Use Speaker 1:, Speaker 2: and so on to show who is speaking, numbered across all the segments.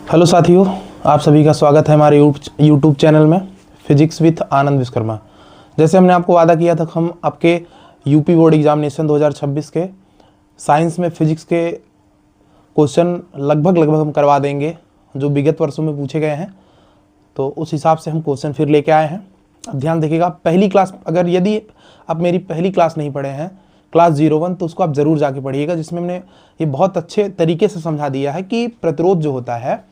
Speaker 1: Hello साथियों, आप सभी का स्वागत है हमारे यूट्यूब चैनल में फिजिक्स विथ आनंद विश्वकर्मा। जैसे हमने आपको वादा किया था, हम आपके यूपी बोर्ड एग्जामिनेशन 2026 के साइंस में फिजिक्स के क्वेश्चन लगभग हम करवा देंगे जो विगत वर्षों में पूछे गए हैं। तो उस हिसाब से हम क्वेश्चन फिर लेके आए हैं। अब ध्यान देखिएगा, पहली क्लास यदि आप मेरी पहली क्लास नहीं पढ़े हैं, क्लास 01, तो उसको आप ज़रूर जाके पढ़िएगा, जिसमें हमने ये बहुत अच्छे तरीके से समझा दिया है कि प्रतिरोध जो होता है,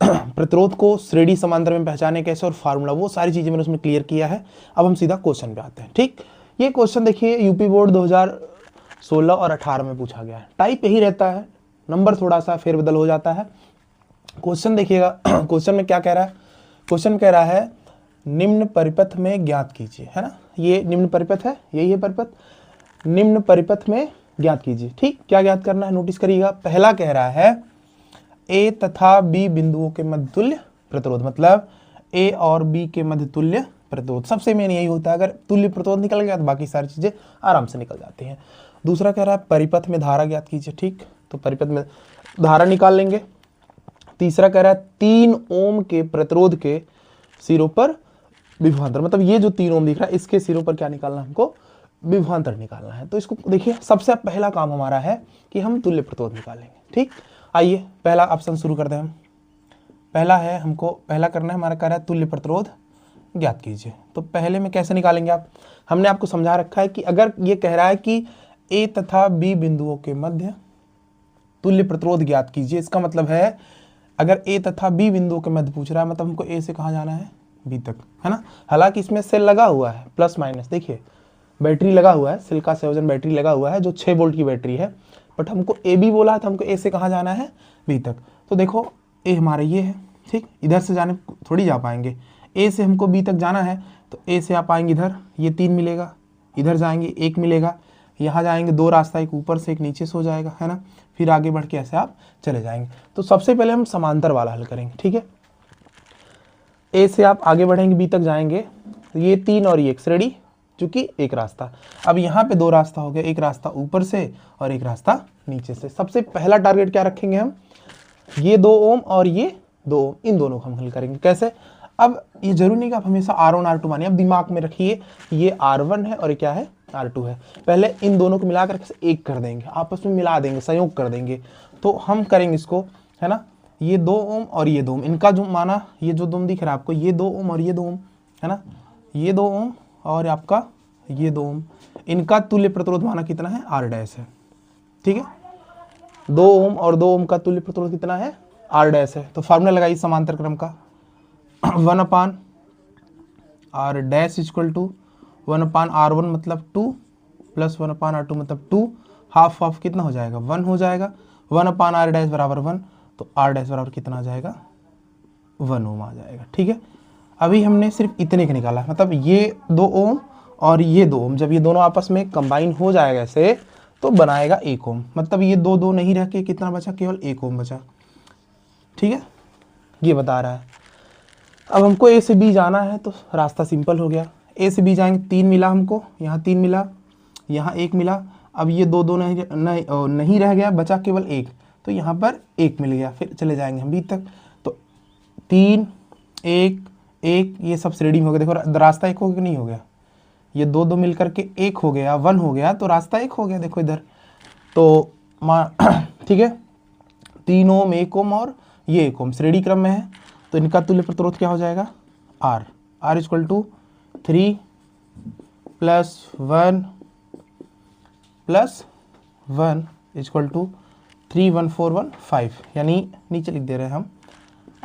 Speaker 1: प्रतिरोध को श्रेणी समांतर में पहचाने कैसे और फार्मूला, वो सारी चीजें मैंने उसमें क्लियर किया है। अब हम सीधा क्वेश्चन पे आते हैं। ठीक, ये क्वेश्चन देखिए यूपी बोर्ड 2016 और 18 में पूछा गया है। टाइप यही रहता है, नंबर थोड़ा सा फेरबदल हो जाता है। क्वेश्चन देखिएगा, क्वेश्चन में क्या कह रहा है? क्वेश्चन कह रहा है निम्न परिपथ में ज्ञात कीजिए, है ना। ये निम्न परिपथ है, यही है परिपथ। निम्न परिपथ में ज्ञात कीजिए। ठीक, क्या ज्ञात करना है नोटिस करिएगा। पहला कह रहा है ए तथा बी बिंदुओं के मध्य तुल्य प्रतिरोध, मतलब ए और बी के मध्य तुल्य प्रतिरोध। सबसे मेन यही होता है, अगर तुल्य प्रतिरोध निकल गया तो बाकी सारी चीजें आराम से निकल जाती हैं। दूसरा कह रहा है परिपथ में धारा ज्ञात कीजिए। ठीक, तो परिपथ में धारा निकाल लेंगे। तीसरा कह रहा है 3 ओम के प्रतिरोध के सिरों पर विभवांतर, मतलब ये जो 3 ओम दिख रहा है इसके सिरों पर क्या निकालना है हमको? विभवांतर निकालना है। तो इसको देखिए, सबसे पहला काम हमारा है कि हम तुल्य प्रतिरोध निकालेंगे। ठीक, आइए पहला ऑप्शन शुरू करते हैं हम। पहला है, हमको पहला करना है, हमारा कह रहा है तुल्य प्रतिरोध ज्ञात कीजिए। तो पहले में कैसे निकालेंगे आप? हमने आपको समझा रखा है कि अगर ये कह रहा है कि ए तथा बी बिंदुओं के मध्य तुल्य प्रतिरोध ज्ञात कीजिए, इसका मतलब है अगर ए तथा बी बिंदुओं के मध्य पूछ रहा है, मतलब हमको ए से कहाँ जाना है? बी तक, है ना। हालांकि इसमें सेल लगा हुआ है प्लस माइनस, देखिए बैटरी लगा हुआ है, सेल का संयोजन बैटरी लगा हुआ है जो 6 वोल्ट की बैटरी है, बट हमको ए बी बोला है तो हमको ए से कहाँ जाना है? बी तक। तो देखो ए हमारा ये है, ठीक, इधर से जाने थोड़ी जा पाएंगे। ए से हमको बी तक जाना है तो ए से आप आएंगे इधर, ये 3 मिलेगा, इधर जाएंगे 1 मिलेगा, यहाँ जाएंगे 2 रास्ता, एक ऊपर से एक नीचे से हो जाएगा, है ना। फिर आगे बढ़ के ऐसे आप चले जाएंगे। तो सबसे पहले हम समांतर वाला हल करेंगे। ठीक है, ए से आप आगे बढ़ेंगे, बी तक जाएंगे, तो ये 3 और ये 1 श्रेणी, चूंकि एक रास्ता। अब यहाँ पे 2 रास्ता हो गया, एक रास्ता ऊपर से और एक रास्ता नीचे से। सबसे पहला टारगेट क्या रखेंगे हम? ये 2 ओम और ये 2 ओम, इन दोनों को हम हल करेंगे। कैसे? अब ये जरूरी नहीं कि आप हमेशा R1 R2 मानिए, अब दिमाग में रखिए ये R1 है और ये क्या है? R2 है। पहले इन दोनों को मिलाकर एक कर देंगे, आपस में मिला देंगे, संयोग कर देंगे। तो हम करेंगे इसको, है ना, ये 2 ओम और ये 2 ओम, इनका जो माना, ये जो 2 ओम दिख रहा है आपको, ये 2 ओम और ये 2 ओम, है ना, ये 2 ओम और आपका ये 2 ओम, इनका तुल्य प्रतिरोध माना कितना है? R डैश है। ठीक है, 2 ओम और 2 ओम का तुल्य प्रतिरोध कितना है? R डैश है। तो फार्मूला लगाइए समांतर क्रम का, 1/R dash equal to 1/R1 मतलब 2 प्लस 1/R2 मतलब 2, हाफ हाफ कितना हो जाएगा? 1 हो जाएगा। 1/R डैश बराबर 1, तो R डैश बराबर कितना आ जाएगा? 1 ओम आ जाएगा। ठीक है, अभी हमने सिर्फ इतने का निकाला, मतलब ये 2 ओम और ये 2 ओम, जब ये दोनों आपस में कंबाइन हो जाएगा ऐसे तो बनाएगा 1 ओम, मतलब ये 2 नहीं रह के कितना बचा? केवल 1 ओम बचा। ठीक है, ये बता रहा है। अब हमको ए से बी जाना है तो रास्ता सिंपल हो गया, ए से बी जाएंगे, 3 मिला हमको, यहाँ 3 मिला, यहाँ 1 मिला। अब ये 2 नहीं रह गया, बचा केवल 1, तो यहाँ पर 1 मिल गया। फिर चले जाएंगे हम बी तक, तो 3 1 1, ये सब श्रेणी में हो गया। देखो रास्ता 1 हो गया कि नहीं हो गया? ये 2 मिलकर के 1 हो गया, 1 हो गया, तो रास्ता 1 हो गया। देखो इधर तो ठीक है, 3 ओम 1 ओम और ये 1 ओम श्रेणी क्रम में है, तो इनका तुल्य प्रतिरोध क्या हो जाएगा? R equal to 3 plus 1 plus 1 equal to 3 1 4 1 5, यानी नीचे लिख दे रहे हैं हम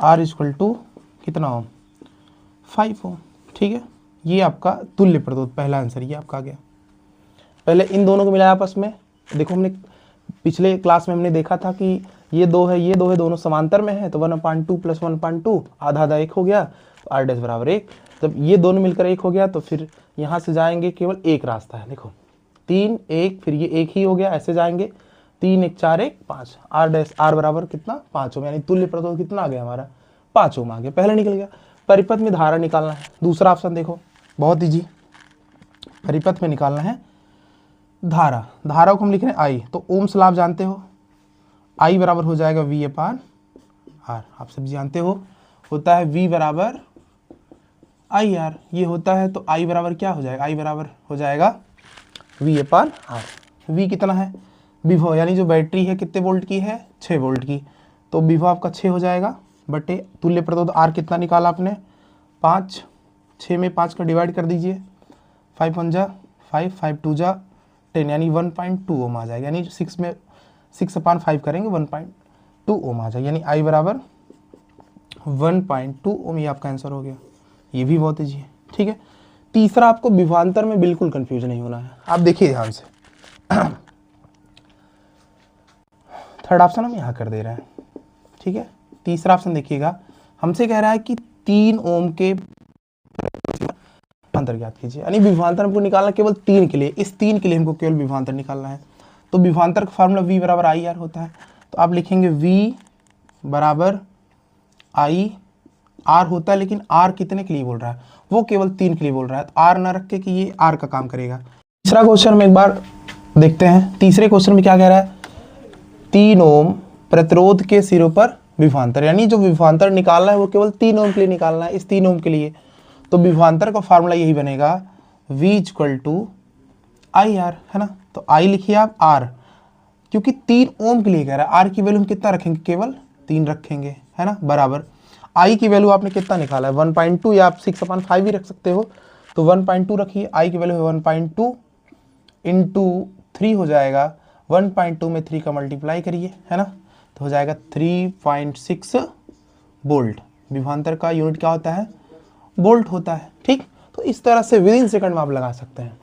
Speaker 1: R इक्वल टू कितना ओम? 5 ओम। ठीक है, ये आपका तुल्य प्रतिरोध, पहला आंसर ये आपका आ गया। पहले इन दोनों को मिलाया आपस में। देखो हमने पिछले क्लास में हमने देखा था कि ये 2 है, ये 2 है, दोनों समांतर में है, तो 1/2 प्लस 1/2 आधा आधा 1 हो गया, तो R डैश बराबर 1। जब ये दोनों मिलकर 1 हो गया तो फिर यहाँ से जाएंगे, केवल एक रास्ता है। देखो 3 1, फिर ये 1 ही हो गया, ऐसे जाएंगे 3 1 4 1 5, R डैश R बराबर कितना? 5 ओम, यानी तुल्य प्रतिरोध कितना आ गया हमारा? 5 ओम आ गया। पहले निकल गया। परिपथ में धारा निकालना है, दूसरा ऑप्शन देखो, बहुत ईजी। परिपथ में निकालना है धारा, धारा को हम लिख रहे हैं I, तो ओम्स लॉ आप जानते हो, I बराबर हो जाएगा V/R आर। आप सब जानते हो होता है V बराबर आई आर, ये होता है तो I बराबर क्या हो जाएगा, I बराबर हो जाएगा V अपान आर। V कितना है, विभव यानी जो बैटरी है कितने वोल्ट की है, 6 वोल्ट की, तो विभव आपका 6 हो जाएगा बटे तुल्य प्रतिरोध R कितना निकाला आपने 5, 6 में 5 का डिवाइड कर दीजिए, 5 1 जा 5, 5 2 जा 10 यानी 1.2 ओम आ जाएगा, यानी 6 में 6/5 करेंगे 1.2 ओम आ जाएगा, यानी I बराबर 1.2 ओम। ये आपका आंसर हो गया, ये भी बहुत ईजी है। ठीक है, तीसरा आपको विभवांतर में बिल्कुल कंफ्यूज नहीं होना है, आप देखिए ध्यान से। थर्ड ऑप्शन हम यहाँ कर दे रहे हैं। ठीक है, तीसरा ऑप्शन देखिएगा, हमसे कह रहा है कि 3 ओम के विभवांतर ज्ञात कीजिए, यानी विभवांतर हमको निकालना केवल 3 के लिए, इस 3 के लिए हमको केवल विभवांतर निकालना है। तो विभवांतर का फार्मूला V बराबर आई आर होता है, तो आप लिखेंगे V बराबर आई आर होता है, लेकिन R कितने के लिए बोल रहा है, वो केवल 3 के लिए बोल रहा है, तो R ना रख के कि ये R का काम करेगा। तीसरा क्वेश्चन में एक बार देखते हैं, तीसरे क्वेश्चन में क्या कह रहा है, 3 ओम प्रतिरोध के सिरों पर विभवांतर, यानी जो विभवांतर निकालना है वो केवल 3 ओम के लिए निकालना है, इस 3 ओम के लिए। तो विभवांतर का फार्मूला यही बनेगा V equal to I R, है ना, तो I लिखिए आप R, क्योंकि 3 ओम के लिए कह रहा है, R की वैल्यू हम कितना रखेंगे, केवल 3 रखेंगे, है ना, बराबर I की वैल्यू आपने कितना निकाला है 1.2, या आप 6/5 भी रख सकते हो, तो 1.2 रखिए, I की वैल्यू है 1.2 इंटू 3 हो जाएगा, 1.2 में 3 का मल्टीप्लाई करिए, है ना, तो हो जाएगा 3.6 वोल्ट। विभवांतर का यूनिट क्या होता है, वोल्ट होता है। ठीक, तो इस तरह से विद इन सेकंड में आप लगा सकते हैं।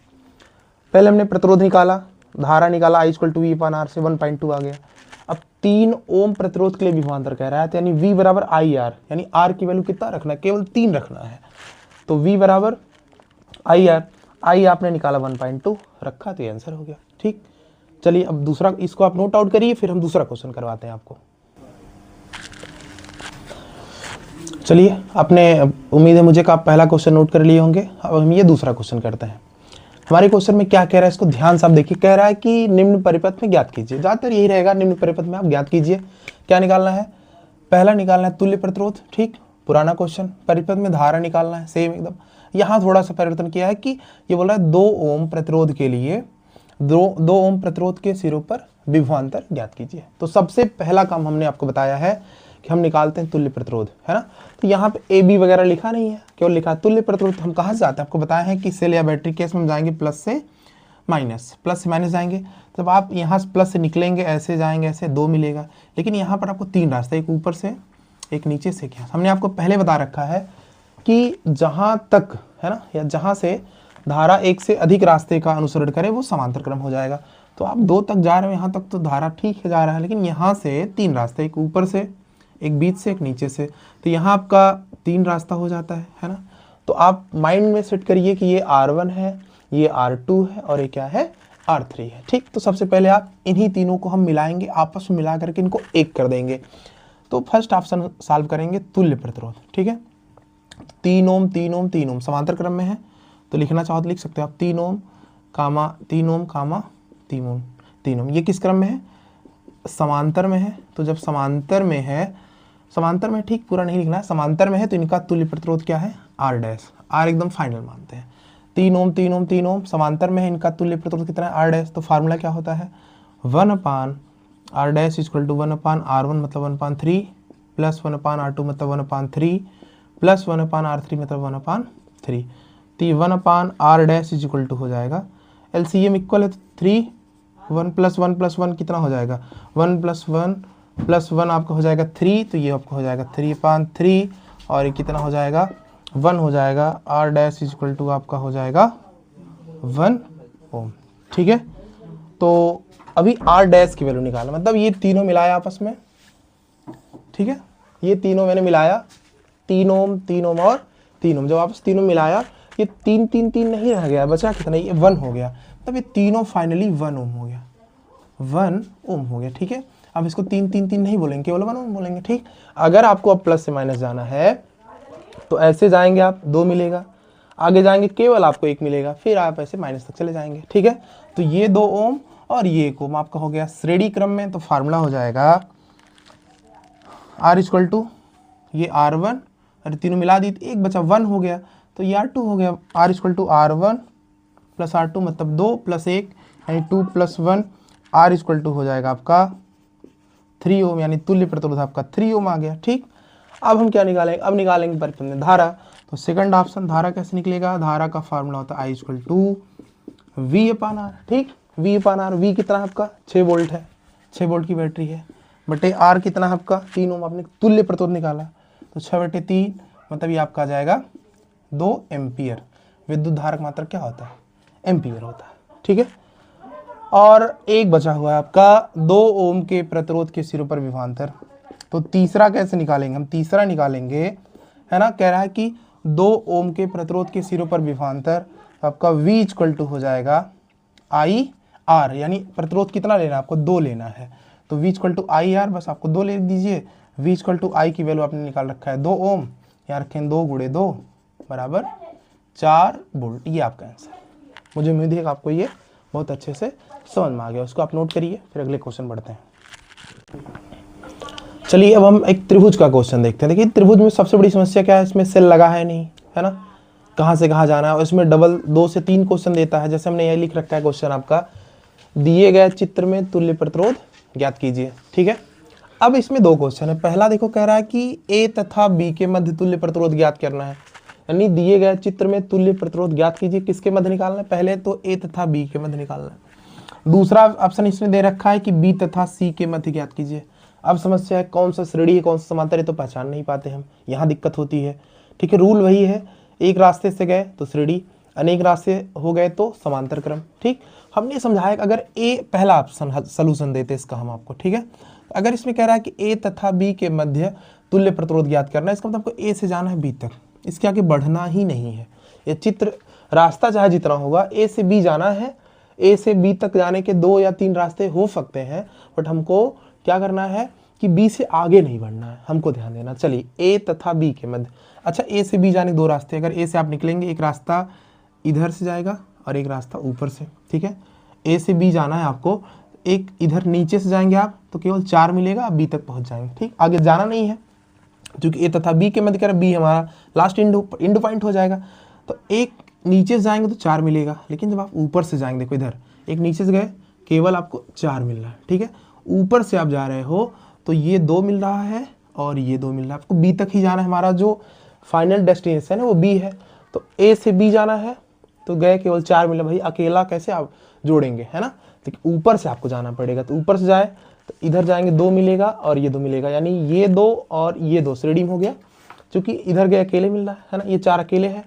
Speaker 1: पहले हमने प्रतिरोध निकाला, धारा निकाला, I equal to V upon R से 1.2 आ गया। अब 3 ओम प्रतिरोध के लिए विभवांतर कह रहा है, तो यानी V बराबर आई आर, यानी R की वैल्यू कितना रखना है, केवल 3 रखना है, तो V बराबर आई आर, I आपने निकाला 1.2 रखा, तो ये आंसर हो गया। ठीक, चलिए अब दूसरा, इसको आप नोट आउट करिए, फिर हम दूसरा क्वेश्चन करवाते हैं आपको। चलिए, आपने उम्मीद है मुझे कि आप पहला क्वेश्चन नोट कर लिए होंगे, अब हम ये दूसरा क्वेश्चन करते हैं। हमारे क्वेश्चन में क्या कह रहा है, इसको ध्यान से आप देखिए, कह रहा है कि निम्न परिपथ में ज्ञात कीजिए, ज़्यादातर यही रहेगा, निम्न परिपथ में आप ज्ञात कीजिए। क्या निकालना है, पहला निकालना है तुल्य प्रतिरोध। ठीक, पुराना क्वेश्चन, परिपथ में धारा निकालना है, सेम एकदम। यहाँ थोड़ा सा परिवर्तन किया है कि ये बोल रहा है 2 ओम प्रतिरोध के लिए, 2 ओम प्रतिरोध के सिरों पर विभवांतर ज्ञात कीजिए। तो सबसे पहला काम हमने आपको बताया है कि हम निकालते हैं तुल्य प्रतिरोध, है ना। तो यहाँ पे ए बी वगैरह लिखा नहीं है, केवल लिखा है तुल्य प्रतिरोध। हम कहाँ से जाते हैं, आपको बताया है कि सेल या बैटरी केस में हम जाएंगे प्लस से माइनस जाएंगे। जब आप यहाँ से प्लस से निकलेंगे, ऐसे जाएंगे, ऐसे 2 मिलेगा, लेकिन यहाँ पर आपको 3 रास्ते, एक ऊपर से, एक नीचे से। क्या हमने आपको पहले बता रखा है कि जहाँ तक, है ना, या जहाँ से धारा एक से अधिक रास्ते का अनुसरण करे वो समांतर क्रम हो जाएगा। तो आप 2 तक जा रहे हो, यहाँ तक तो धारा ठीक है जा रहा है, लेकिन यहाँ से 3 रास्ते, एक ऊपर से, एक बीच से, एक नीचे से, तो यहाँ आपका 3 रास्ता हो जाता है ना। तो आप माइंड में सेट करिए कि ये R1 है, ये R2 है, और ये क्या है, R3 है। ठीक, तो सबसे पहले आप इन्हीं तीनों को हम मिलाएंगे, आपस में मिला करके इनको एक कर देंगे। तो फर्स्ट ऑप्शन सॉल्व करेंगे तुल्य प्रतिरोध। ठीक है, 3 ओम 3 ओम 3 ओम समांतर क्रम में है, तो लिखना चाहो तो लिख सकते हो आप 3 ओम कामा 3 ओम कामा 3 ओम 3 ओम। ये किस क्रम में है, समांतर में है। तो जब समांतर में है, समांतर में, ठीक पूरा नहीं लिखना है, समांतर में है, तो इनका तुल्य प्रतिरोध क्या है, R डैश, R एकदम फाइनल मानते हैं। 3 ओम 3 ओम 3 ओम समांतर में है, इनका तुल्य प्रतिरोध कितना है, R डैश। तो फार्मूला क्या होता है, 1/R dash equal to 1/R1 मतलब 1/3 प्लस 1/R2 मतलब 1/3 प्लस 1/R3 मतलब 1/3। तो ये 1/R dash is equal to हो जाएगा, LCM इक्वल है तो 3, 1 + 1 + 1 कितना हो जाएगा, 1 + 1 + 1 आपका हो जाएगा 3, तो ये आपका हो जाएगा 3/3, और ये कितना हो जाएगा, 1 हो जाएगा। R dash is equal to आपका हो जाएगा 1 ओम। ठीक है, तो अभी R डैश की वैल्यू निकालना, मतलब ये तीनों मिलाया आपस में। ठीक है, ये तीनों मैंने मिलाया, 3 ओम 3 ओम और 3 ओम, जब आपस तीनों मिलाया, ये 3 3 3 नहीं रह गया, बचा कितना, ये 1 हो गया, तब ये तीनों फाइनली 1 ओम हो गया, 1 ओम हो गया। ठीक है, अब इसको 3 3 3 नहीं बोलेंगे, केवल 1 ओम बोलेंगे। ठीक, अगर आपको अब प्लस से माइनस जाना है तो ऐसे जाएंगे आप, 2 मिलेगा, आगे जाएंगे केवल आपको 1 मिलेगा, फिर आप ऐसे माइनस तक चले जाएंगे। ठीक है, तो ये 2 ओम और ये 1 ओम आपका हो गया श्रेणी क्रम में। तो फार्मूला हो जाएगा R इक्वल टू ये R1, अरे तीनों मिला दी तो एक बचा 1 हो गया, तो ये R2 हो गया। R equal to R1 plus R2 मतलब 2 प्लस 1 यानी 2 प्लस 1, R इक्वल टू हो जाएगा आपका 3 ओम, यानी तुल्य प्रतिरोध आपका 3 ओम आ गया। ठीक, अब हम क्या निकालेंगे, अब निकालेंगे परिपथ में धारा। तो सेकंड ऑप्शन धारा कैसे निकलेगा, धारा का फार्मूला होता है I equal to V upon R। ठीक, V अपान R, V कितना आपका 6 वोल्ट है, 6 वोल्ट की बैटरी है, बटे R कितना है आपका 3 ओम, आपने तुल्य प्रतिरोध निकाला तो 6/3 मतलब ये आपका आ जाएगा 2 एम्पियर। विद्युत धारा का मात्रा क्या होता है, एम्पियर होता है। ठीक है, और एक बचा हुआ है आपका 2 ओम के प्रतिरोध के सिरों पर विभवांतर। तो तीसरा कैसे निकालेंगे, हम तीसरा निकालेंगे, है ना, कह रहा है कि 2 ओम के प्रतिरोध के सिरों पर विभवांतर, आपका V इक्वल टू हो जाएगा I R, यानी प्रतिरोध कितना लेना है आपको, 2 लेना है, तो V equal to I R, बस आपको 2 ले दीजिए। V इक्वल टू I की वैल्यू आपने निकाल रखा है 2 ओम, यहाँ रखें 2 गुणे 2 बराबर 4 वोल्ट। ये आपका आंसर। मुझे उम्मीद है कि आपको ये बहुत अच्छे से समझ में आ गया, उसको आप नोट करिए, फिर अगले क्वेश्चन बढ़ते हैं। चलिए अब हम एक त्रिभुज का क्वेश्चन देखते हैं। देखिए त्रिभुज में सबसे बड़ी समस्या क्या है, इसमें सेल लगा है नहीं, है ना, कहाँ से कहाँ जाना है, और इसमें डबल 2 से 3 क्वेश्चन देता है। जैसे हमने ये लिख रखा है क्वेश्चन आपका, दिए गए चित्र में तुल्य प्रतिरोध ज्ञात कीजिए। ठीक है, अब इसमें 2 क्वेश्चन है। पहला देखो कह रहा है कि A तथा B के मध्य तुल्य प्रतिरोध ज्ञात करना है, यानी दिए गए चित्र में तुल्य प्रतिरोध ज्ञात कीजिए, किसके मध्य निकालना है, पहले तो A तथा B के मध्य निकालना है। दूसरा ऑप्शन इसमें दे रखा है कि B तथा C के मध्य ज्ञात कीजिए। अब समस्या है कौन सा श्रेणी है कौन सा समांतर है, तो पहचान नहीं पाते हम, यहाँ दिक्कत होती है। ठीक है, रूल वही है, एक रास्ते से गए तो श्रेणी, अनेक रास्ते हो गए तो समांतर क्रम। ठीक, हमने समझाया कि अगर A पहला ऑप्शन सोल्यूशन देते इसका हम आपको। ठीक है, अगर इसमें कह रहा है कि A तथा B के मध्य तुल्य प्रतिरोध ज्ञात करना है, इसका मतलब आपको A से जाना है B तक, इसके आगे बढ़ना ही नहीं है। ये चित्र रास्ता चाहे जितना होगा, A से B जाना है, A से B तक जाने के 2 या 3 रास्ते हो सकते हैं, बट हमको क्या करना है कि B से आगे नहीं बढ़ना है, हमको ध्यान देना। चलिए A तथा B के मध्य, अच्छा A से B जाने 2 रास्ते, अगर A से आप निकलेंगे, एक रास्ता इधर से जाएगा और एक रास्ता ऊपर से। ठीक है, A से B जाना है आपको, एक इधर नीचे से जाएंगे आप तो केवल 4 मिलेगा, आप B तक पहुंच जाएंगे। ठीक, आगे जाना नहीं है, क्योंकि A तथा B के मध्य कह रहा है, B हमारा लास्ट इंडो पॉइंट हो जाएगा। तो एक नीचे से जाएंगे तो 4 मिलेगा, लेकिन जब आप ऊपर से जाएंगे, देखो इधर एक नीचे से गए केवल आपको 4 मिल रहा है। ठीक है, ऊपर से आप जा रहे हो तो ये 2 मिल रहा है और ये 2 मिल रहा है, आपको B तक ही जाना है, हमारा जो फाइनल डेस्टिनेशन है वो B है। तो A से B जाना है तो गए केवल 4 मिला, भाई अकेला कैसे आप जोड़ेंगे, है ना, तो ऊपर से आपको जाना पड़ेगा। तो ऊपर से जाए तो इधर जाएंगे 2 मिलेगा और ये 2 मिलेगा, यानी ये 2 और ये 2 श्रेणी में हो गया, क्योंकि इधर गए अकेले मिल रहा है ना, ये 4 अकेले हैं,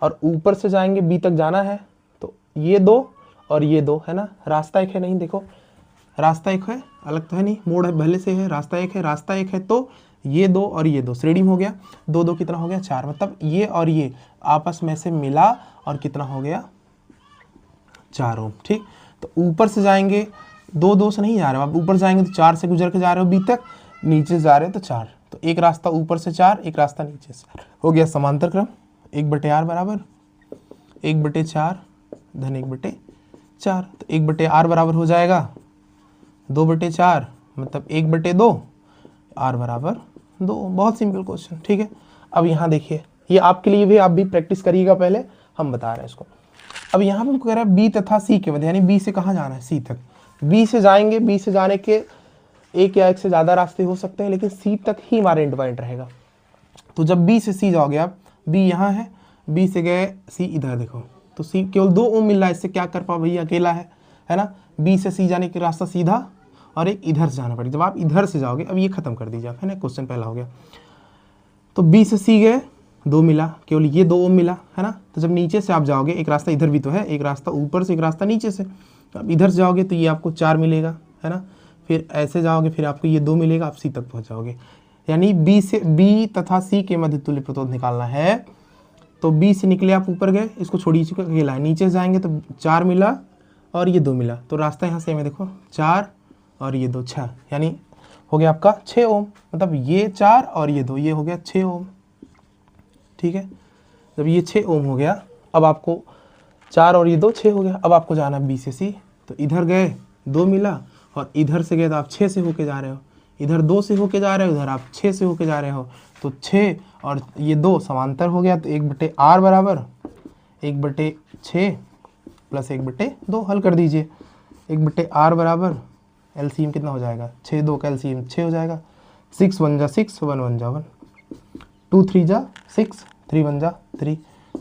Speaker 1: और ऊपर से जाएंगे B तक जाना है तो ये 2 और ये 2, है ना, रास्ता एक है, नहीं देखो रास्ता एक है, अलग तो है नहीं, मोड़ है पहले से है, रास्ता एक है, रास्ता एक है, तो ये 2 और ये 2 श्रेणी में हो गया, 2 2 कितना हो गया 4, मतलब ये और ये आपस में से मिला और कितना हो गया 4 ओम। ठीक, तो ऊपर से जाएंगे 2 2 से नहीं जा रहे हो आप, ऊपर जाएंगे तो 4 से गुजर के जा रहे हो B तक, नीचे जा रहे हो तो 4, तो एक रास्ता ऊपर से 4, एक रास्ता नीचे से, हो गया समांतर क्रम। 1/r बराबर 1/4 धन 1/4, तो 1/r बराबर हो जाएगा 2/4, मतलब 1/2, r बराबर 2। बहुत सिंपल क्वेश्चन। ठीक है, अब यहाँ देखिए, ये आपके लिए भी, आप भी प्रैक्टिस करिएगा, पहले हम बता रहे हैं इसको। अब यहाँ पे हमको कह रहा है B तथा C के मध्य, यानी B से कहाँ जाना है, C तक। B से जाएंगे, B से जाने के एक या एक से ज़्यादा रास्ते हो सकते हैं, लेकिन C तक ही हमारा एंड पॉइंट रहेगा। तो जब B से C जाओगे आप, B यहाँ है, B से गए C इधर देखो, तो C केवल 2 ओम मिल रहा है, इससे क्या कर पाओ, भैया अकेला है ना। B से C जाने के रास्ता सीधा और एक इधर से जाना पड़ेगा। जब आप इधर से जाओगे, अब ये खत्म कर दीजिए आप, है ना, क्वेश्चन पहला हो गया। तो B से C गए 2 मिला, केवल ये 2 ओम मिला, है ना। तो जब नीचे से आप जाओगे, एक रास्ता इधर भी तो है, एक रास्ता ऊपर से, एक रास्ता नीचे से, तो आप इधर से जाओगे तो ये आपको 4 मिलेगा, है ना, फिर ऐसे जाओगे फिर आपको ये 2 मिलेगा, आप C तक पहुँच जाओगे। यानी B तथा C के मध्य तुल्य प्रतिरोध निकालना है। तो B से निकले आप ऊपर गए, इसको छोड़िए, अकेला है, नीचे से जाएंगे तो 4 मिला और ये 2 मिला, तो रास्ता यहाँ सेम है, देखो 4 और ये 2 6, यानी हो गया आपका 6 ओम, मतलब ये 4 और ये 2, ये हो गया 6 ओम। ठीक है, जब ये 6 ओम हो गया, अब आपको 4 और ये 2 6 हो गया, अब आपको जाना B से C, तो इधर गए 2 मिला और इधर से गए तो आप 6 से होके जा रहे हो, इधर 2 से होके जा रहे हो, उधर आप 6 से होके जा रहे हो, तो 6 और ये 2 समांतर हो गया, तो 1/r बराबर 1/6 प्लस 1/2 हल कर दीजिए। 1/r बराबर एलसीएम कितना हो जाएगा, 6 2 का एलसीएम 6 हो जाएगा, 6 1 जा 6 1 1 जा 1, 2 3 जा 6 3 1 जा 3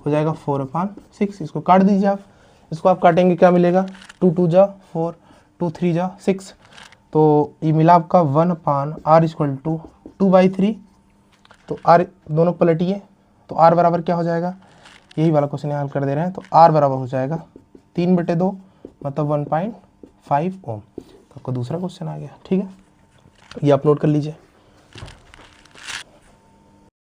Speaker 1: हो जाएगा 4/6। इसको काट दीजिए आप, इसको आप काटेंगे क्या मिलेगा, 2 2 जा 4 2 3 जा 6, तो ये मिला आपका 1/r इक्वल टू 2/3। तो r दोनों पलटिए, तो r बराबर क्या हो जाएगा, यही वाला क्वेश्चन हल कर दे रहे हैं, तो r बराबर हो जाएगा 3/2 मतलब 1.5 ओम। तो आपका दूसरा क्वेश्चन आ गया। ठीक है, ये आप नोट कर लीजिए।